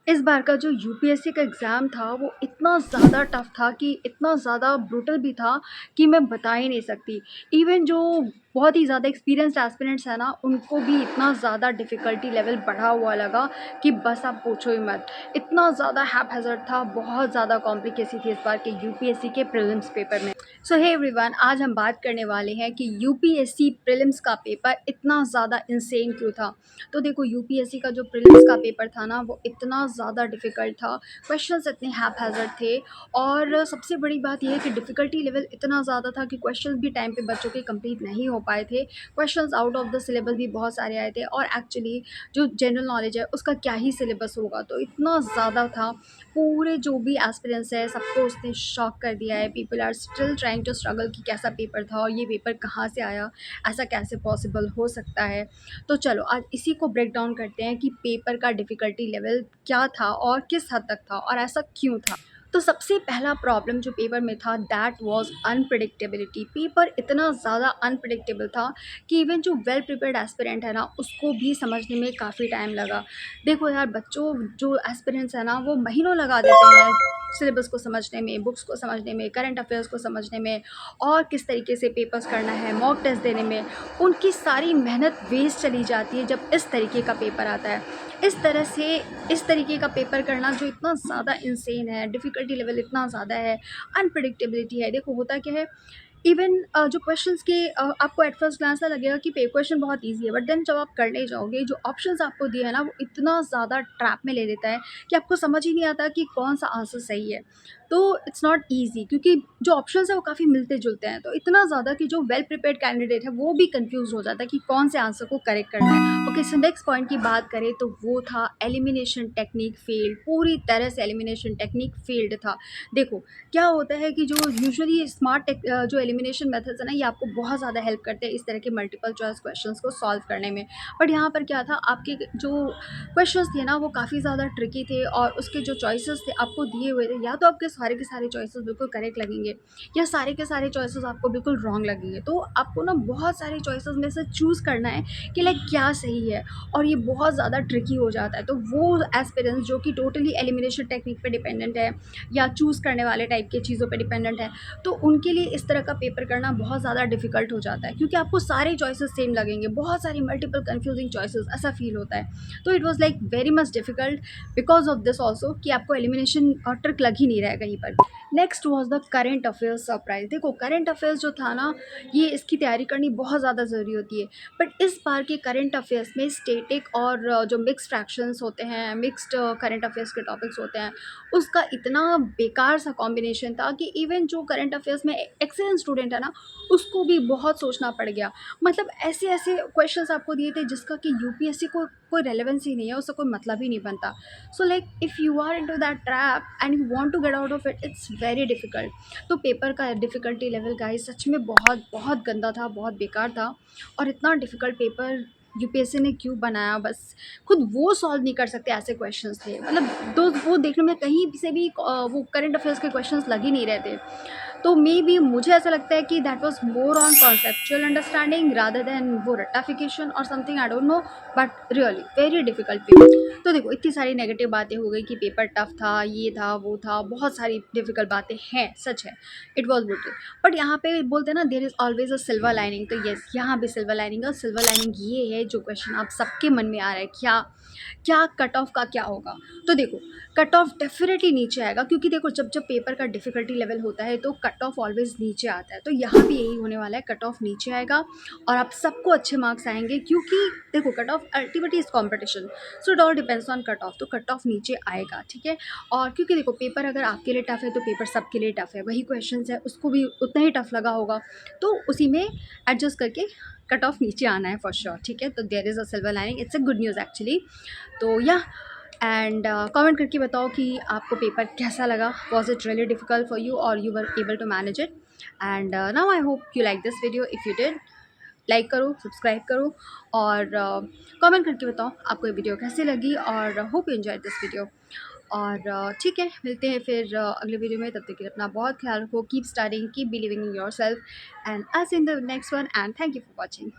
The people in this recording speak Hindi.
इस बार का जो यूपीएससी का एग्ज़ाम था वो इतना ज़्यादा टफ था कि इतना ज़्यादा ब्रूटल भी था कि मैं बता ही नहीं सकती। इवन जो बहुत ही ज़्यादा एक्सपीरियंस्ड एस्पिरेंट्स हैं ना, उनको भी इतना ज़्यादा डिफ़िकल्टी लेवल बढ़ा हुआ लगा कि बस आप पूछो ही मत। इतना ज़्यादा हैपहैज़र्ड था, बहुत ज़्यादा कॉम्प्लिकेसी थी इस बार के यूपीएससी के प्रीलिम्स पेपर में। सो हे एवरीवन, आज हम बात करने वाले हैं कि यूपीएससी प्रीलिम्स का पेपर इतना ज़्यादा इंसेन क्यों था। तो देखो, यूपीएससी का जो प्रीलिम्स का पेपर था ना, वो इतना ज़्यादा डिफ़िकल्ट था, क्वेश्चंस इतने हैपहैज़र्ड थे और सबसे बड़ी बात ये है कि डिफ़िकल्टी लेवल इतना ज़्यादा था कि क्वेश्चंस भी टाइम पे बच्चों के कंप्लीट नहीं हो पाए थे। Questions out of the syllabus भी बहुत सारे आए थे और एक्चुअली जो जनरल नॉलेज है उसका क्या ही सिलेबस होगा, तो इतना ज़्यादा था। पूरे जो भी एस्पिरेंट्स है सबको उसने शॉक कर दिया है। People are still trying to struggle कि कैसा पेपर था और ये पेपर कहाँ से आया, ऐसा कैसे पॉसिबल हो सकता है। तो चलो आज इसी को ब्रेक डाउन करते हैं कि पेपर का डिफ़िकल्टी लेवल क्या था और किस हद तक था और ऐसा क्यों था। तो सबसे पहला प्रॉब्लम जो पेपर में था, दैट वाज अनप्रेडिक्टेबिलिटी। पेपर इतना ज़्यादा अनप्रेडिक्टेबल था कि इवन जो वेल प्रिपेयर्ड एस्पिरेंट है ना, उसको भी समझने में काफ़ी टाइम लगा। देखो यार, बच्चों जो एस्पिरेंट्स हैं ना, वो महीनों लगा देते हैं सिलेबस को समझने में, बुक्स को समझने में, करंट अफेयर्स को समझने में और किस तरीके से पेपर्स करना है, मॉक टेस्ट देने में। उनकी सारी मेहनत वेस्ट चली जाती है जब इस तरीके का पेपर आता है। इस तरह से इस तरीके का पेपर करना जो इतना ज़्यादा इंसेन है, डिफ़िकल्टी लेवल इतना ज़्यादा है, अनप्रेडिक्टेबिलिटी है। देखो होता क्या है, इवन जो क्वेश्चंस के आपको एट फर्स्ट ग्लांस ना लगेगा कि पे क्वेश्चन बहुत ईजी है, बट देन जब आप करने जाओगे, जो ऑप्शंस आपको दिए हैं ना, वो इतना ज़्यादा ट्रैप में ले लेता है कि आपको समझ ही नहीं आता कि कौन सा आंसर सही है। तो इट्स नॉट ईजी, क्योंकि जो ऑप्शंस है वो काफ़ी मिलते जुलते हैं, तो इतना ज़्यादा कि जो वेल प्रिपेयर्ड कैंडिडेट है वो भी कंफ्यूज हो जाता है कि कौन से आंसर को करेक्ट करना है। ओके, सो नेक्स्ट पॉइंट की बात करें तो वो था एलिमिनेशन टेक्निक फेल्ड। पूरी तरह से एलिमिनेशन टेक्निक फेल्ड था। देखो, क्या होता है कि जो यूजुअली स्मार्ट जो एलिमिनेशन मेथड्स है ना, ये आपको बहुत ज़्यादा हेल्प करते हैं इस तरह के मल्टीपल चॉइस क्वेश्चंस को सॉल्व करने में। बट यहाँ पर क्या था, आपके जो क्वेश्चंस थे ना, वो काफ़ी ज़्यादा ट्रिकी थे और उसके जो चॉइसेस थे आपको दिए हुए थे, या तो आपके सारे के सारे चॉइसेस बिल्कुल करेक्ट लगेंगे या सारे के सारे चॉइसेस आपको बिल्कुल रॉन्ग लगेंगे। तो आपको ना बहुत सारे चॉइसेस में से चूज़ करना है कि लाइक क्या सही है, और ये बहुत ज़्यादा ट्रिकी हो जाता है। तो वो एस्पिरेंट्स जो कि टोटली एलिमिनेशन टेक्निक पे डिपेंडेंट है या चूज़ करने वाले टाइप की चीज़ों पे डिपेंडेंट है, तो उनके लिए इस तरह का पेपर करना बहुत ज़्यादा डिफ़िकल्ट हो जाता है, क्योंकि आपको सारे चॉइसेस सेम लगेंगे, बहुत सारी मल्टीपल कन्फ्यूजिंग चॉइसेस, ऐसा फील होता है। तो it was like very much difficult because of this also, कि आपको एलिमिनेशन और ट्रिक लग ही नहीं रहा है कहीं पर भी। Next was the current affairs surprise. देखो, करेंट अफेयर्स जो था ना, ये इसकी तैयारी करनी बहुत ज़्यादा ज़रूरी होती है। बट इस बार के करंट अफेयर्स में स्टेटिक और जो मिक्स्ड फ्रैक्शंस होते हैं, मिक्स्ड करंट अफेयर्स के टॉपिक्स होते हैं, उसका इतना बेकार सा कॉम्बिनेशन था कि इवन जो करंट अफेयर्स में एक्सीलेंट स्टूडेंट है ना, उसको भी बहुत सोचना पड़ गया। मतलब ऐसे ऐसे क्वेश्चंस आपको दिए थे जिसका कि यूपीएससी को कोई रेलेवेंस ही नहीं है, उसका कोई मतलब ही नहीं बनता। So like if you are into that trap and you want to get out of it, it's very difficult. तो पेपर का डिफ़िकल्टी लेवल गाइस सच में बहुत बहुत गंदा था, बहुत बेकार था। और इतना डिफ़िकल्ट पेपर यूपीएससी ने क्यों बनाया, बस खुद वो सॉल्व नहीं कर सकते ऐसे क्वेश्चंस थे। मतलब दो वो देखने में कहीं से भी वो करंट अफेयर्स के क्वेश्चंस लग ही नहीं रहे थे। तो मे बी मुझे ऐसा लगता है कि that was more on conceptual understanding rather than वो रट्टाफिकेशन और something, I don't know. But really very difficult paper. तो देखो, इतनी सारी नेगेटिव बातें हो गई कि पेपर टफ था, ये था, वो था, बहुत सारी डिफिकल्ट बातें हैं, सच है, इट वॉज ब्रूटल। बट यहाँ पे बोलते हैं ना, there is always a silver lining. तो येस, यहाँ भी सिल्वर लाइनिंग है। सिल्वर लाइनिंग ये है, जो क्वेश्चन आप सबके मन में आ रहा है, क्या क्या कट ऑफ का क्या होगा। तो देखो, कट ऑफ डेफिनेटली नीचे आएगा, क्योंकि देखो जब जब पेपर का डिफ़िकल्टी लेवल होता है तो कट ऑफ ऑलवेज नीचे आता है। तो यहाँ भी यही होने वाला है, कट ऑफ नीचे आएगा और आप सबको अच्छे मार्क्स आएंगे, क्योंकि देखो cut off ultimately is competition, so it all depends on cut off. तो कट ऑफ नीचे आएगा, ठीक है। और क्योंकि देखो, पेपर अगर आपके लिए टफ है तो पेपर सबके लिए टफ है, वही क्वेश्चन है उसको भी उतना ही टफ लगा होगा, तो उसी में एडजस्ट करके कट ऑफ नीचे आना है फॉर श्योर, ठीक है। तो there is a silver lining, it's a good news actually. तो या एंड कमेंट करके बताओ कि आपको पेपर कैसा लगा, was it really difficult for you और you were able to manage it. And now I hope you like this video. If you did, like करो, सब्सक्राइब करो और कमेंट करके बताओ आपको ये वीडियो कैसी लगी, और hope you enjoy this video. और ठीक है, मिलते हैं फिर अगले वीडियो में। तब तक के लिए अपना बहुत ख्याल रखो, keep studying, keep believing in your self, and I see in the next one, and thank you for watching.